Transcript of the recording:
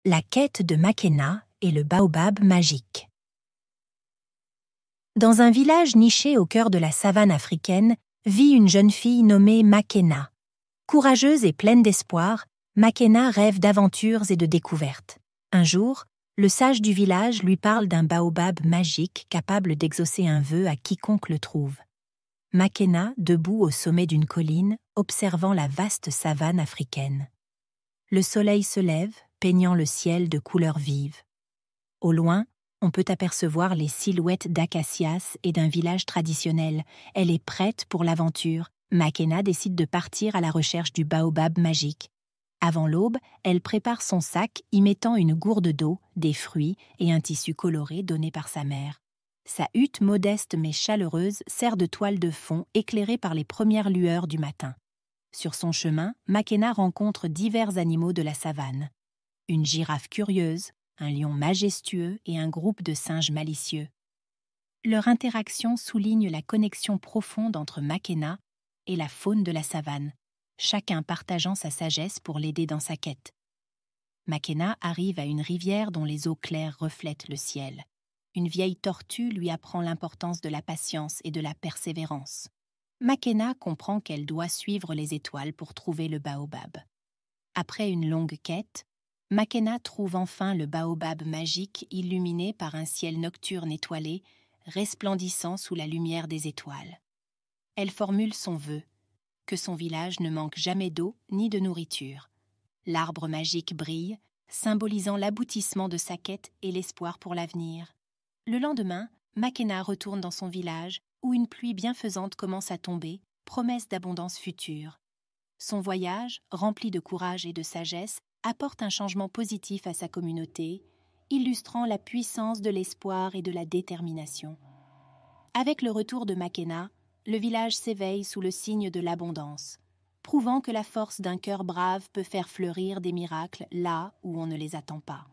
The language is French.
La quête de Makena et le baobab magique. Dans un village niché au cœur de la savane africaine, vit une jeune fille nommée Makena. Courageuse et pleine d'espoir, Makena rêve d'aventures et de découvertes. Un jour, le sage du village lui parle d'un baobab magique capable d'exaucer un vœu à quiconque le trouve. Makena, debout au sommet d'une colline, observant la vaste savane africaine. Le soleil se lève, peignant le ciel de couleurs vives. Au loin, on peut apercevoir les silhouettes d'acacias et d'un village traditionnel. Elle est prête pour l'aventure. Makena décide de partir à la recherche du baobab magique. Avant l'aube, elle prépare son sac y mettant une gourde d'eau, des fruits et un tissu coloré donné par sa mère. Sa hutte modeste mais chaleureuse sert de toile de fond éclairée par les premières lueurs du matin. Sur son chemin, Makena rencontre divers animaux de la savane. Une girafe curieuse, un lion majestueux et un groupe de singes malicieux. Leur interaction souligne la connexion profonde entre Makena et la faune de la savane, chacun partageant sa sagesse pour l'aider dans sa quête. Makena arrive à une rivière dont les eaux claires reflètent le ciel. Une vieille tortue lui apprend l'importance de la patience et de la persévérance. Makena comprend qu'elle doit suivre les étoiles pour trouver le baobab. Après une longue quête, Makena trouve enfin le baobab magique illuminé par un ciel nocturne étoilé, resplendissant sous la lumière des étoiles. Elle formule son vœu, que son village ne manque jamais d'eau ni de nourriture. L'arbre magique brille, symbolisant l'aboutissement de sa quête et l'espoir pour l'avenir. Le lendemain, Makena retourne dans son village, où une pluie bienfaisante commence à tomber, promesse d'abondance future. Son voyage, rempli de courage et de sagesse, apporte un changement positif à sa communauté, illustrant la puissance de l'espoir et de la détermination. Avec le retour de Makena, le village s'éveille sous le signe de l'abondance, prouvant que la force d'un cœur brave peut faire fleurir des miracles là où on ne les attend pas.